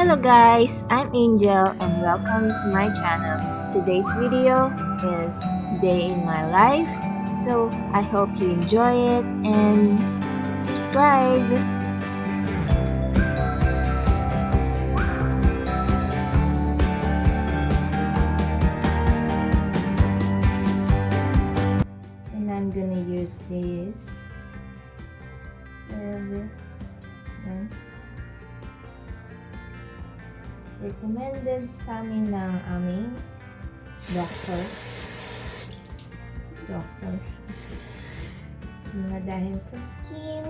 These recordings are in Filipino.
Hello guys, I'm Angel and welcome to my channel. Today's video is Day in My Life. So I hope you enjoy it and subscribe. And I'm gonna use this. Recommended sa amin ng aming doctor. Mga dahil sa skin.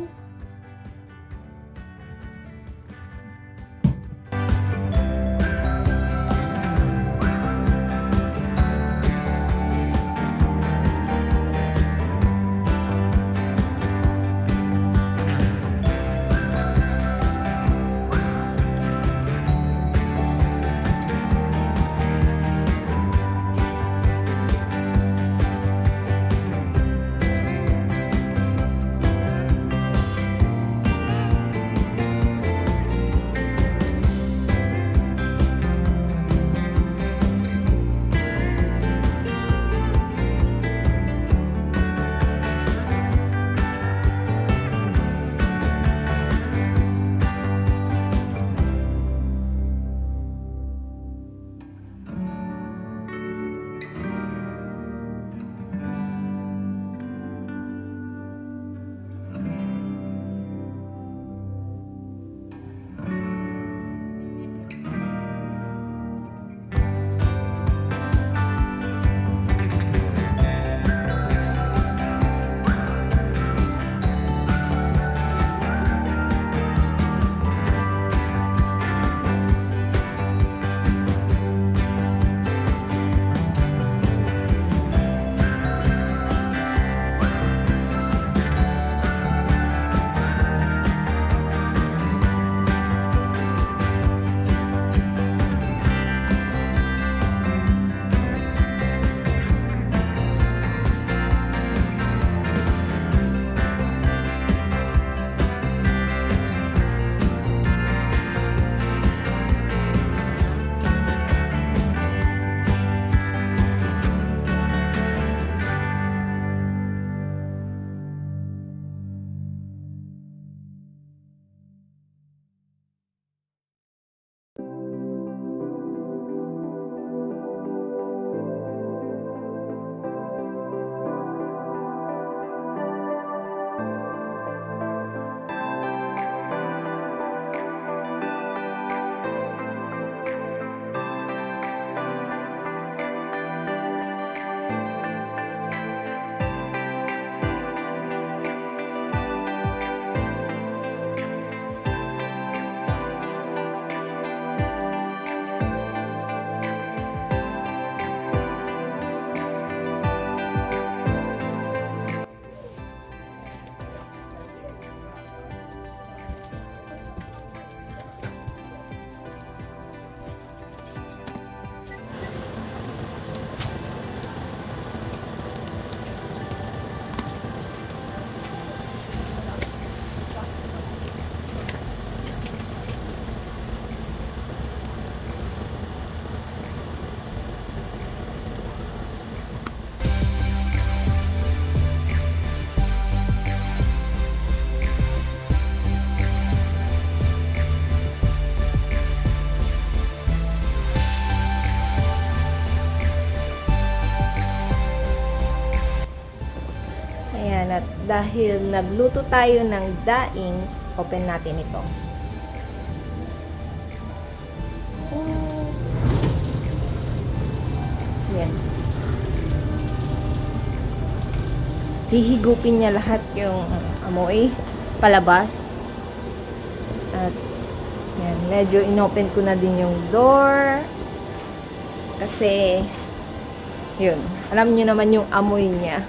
Ayan, at dahil nagluto tayo ng daing, open natin ito. Ayan. Hihigupin niya lahat yung amoy palabas. At yan, medyo inopen ko na din yung door. Kasi yun, alam niyo naman yung amoy niya.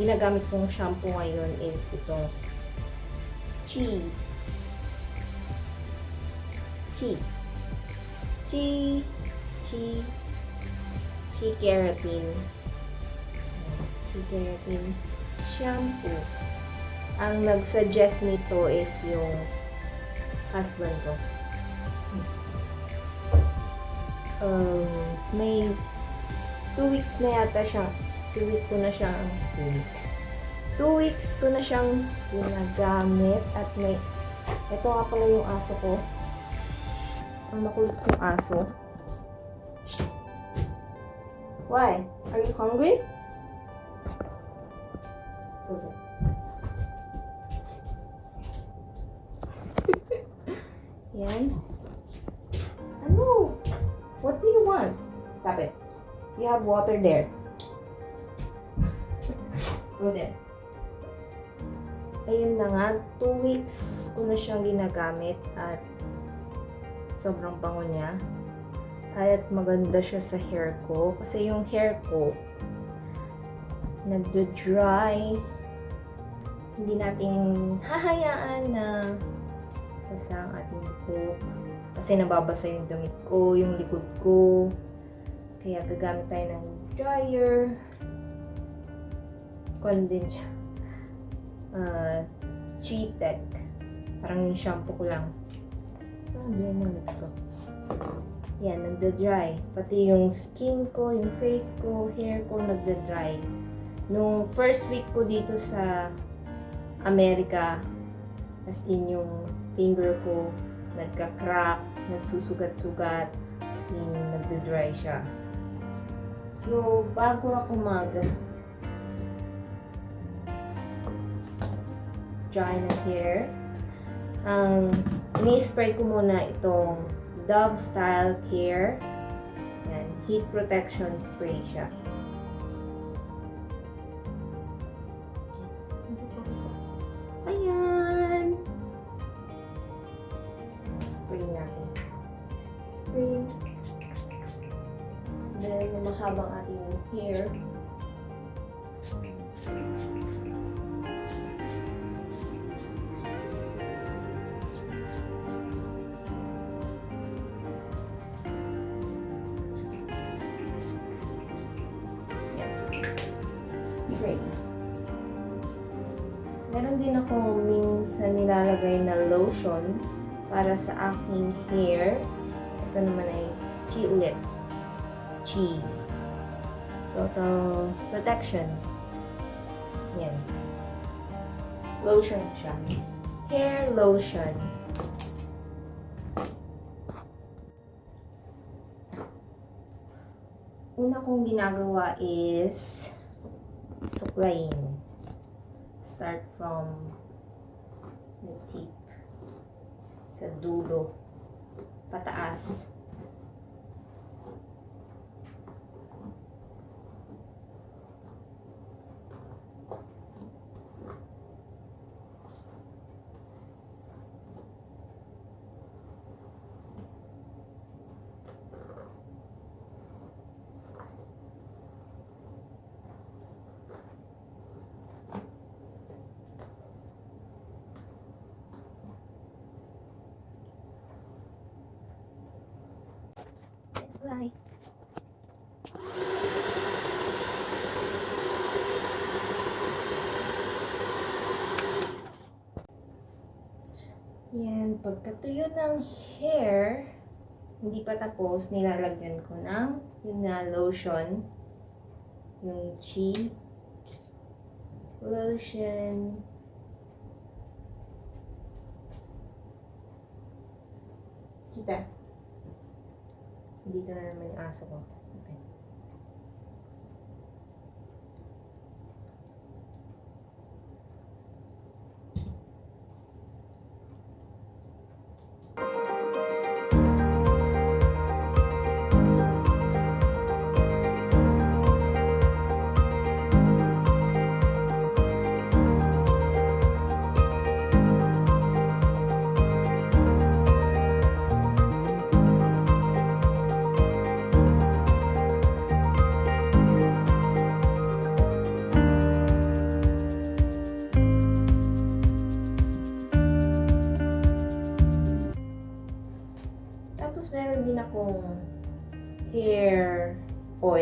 ginagamit kong shampoo ngayon is itong Chi. Chi. Chi. Chi. Chi Keratin. Chi Keratin shampoo. Ang nag-suggest nito is yung husband ko. May 2 weeks na yata siya. 2 weeks ko na siyang 2 weeks ko na siyang ginagamit at may ito nga pala yung aso ko. Ang makulit kong aso. Why? Are you hungry? Okay. Yan. Ano? What do you want? Stop it. You have water there. Go there. Ayun na nga, 2 weeks ko na siyang ginagamit at sobrang bango niya. At maganda siya sa hair ko. Kasi yung hair ko, nagdo-dry. Hindi natin hahayaan na basa ang ating buhok. Kasi nababasa yung damit ko, yung likod ko. Kaya gagamit tayo ng dryer. Kung din siya. Chi-Tech. Parang yung shampoo ko lang. Diyan yung lips ko. Yan, nagda-dry. Pati yung skin ko, yung face ko, hair ko, nagda-dry. Nung first week ko dito sa Amerika, as in yung finger ko, nagka-crack, nagsusugat-sugat, as in nagda-dry siya. So, bago ako dry na hair, ini-spray ko muna itong Dove Style Care. Yan, heat protection spray siya. Ayan! Spray natin. Spray. Dahil mahabang ating hair. Spray. Meron din ako minsan nilalagay na lotion para sa aking hair. Ito naman ay Chi ulit. Chi. Total Protection. Yan. Lotion siya. Hair lotion. Una kong ginagawa is suklayin. Start from the tip sa dulo pataas. Bye. Yan, pagkatuyo ng hair, hindi pa tapos, nilalagyan ko ng yung lotion, yung Chi lotion. Kita. Dito na naman yung aso ko. Okay.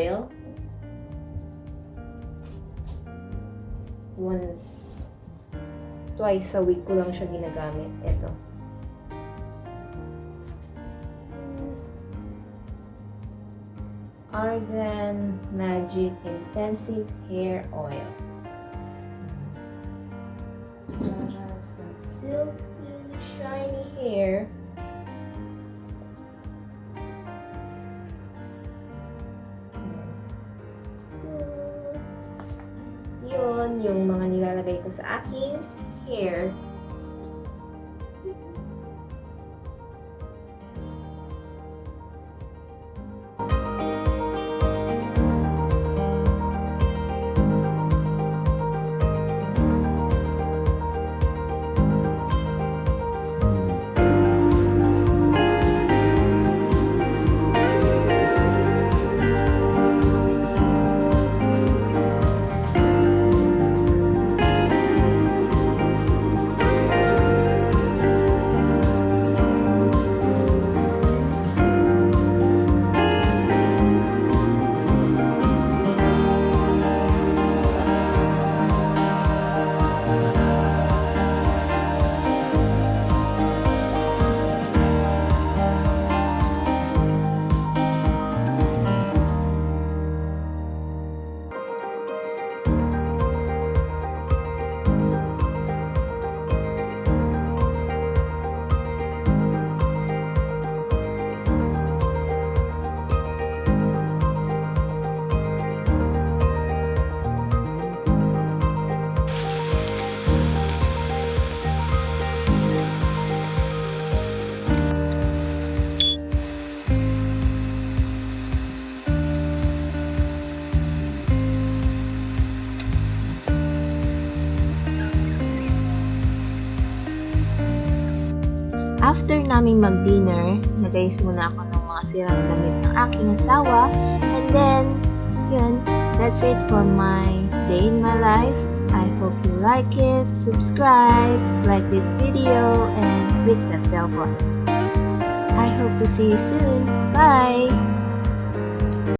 oil. Twice a week ko lang siya ginagamit. Ito. Argan Magic Intensive Hair Oil. Some silky, shiny hair. Yun, yung mga nilalagay ko sa aking hair. After naming mag-dinner, nagayos muna ako ng mga sirang damit ng aking asawa. And then, yun, that's it for my day in my life. I hope you like it, subscribe, like this video, and click that bell button. I hope to see you soon. Bye!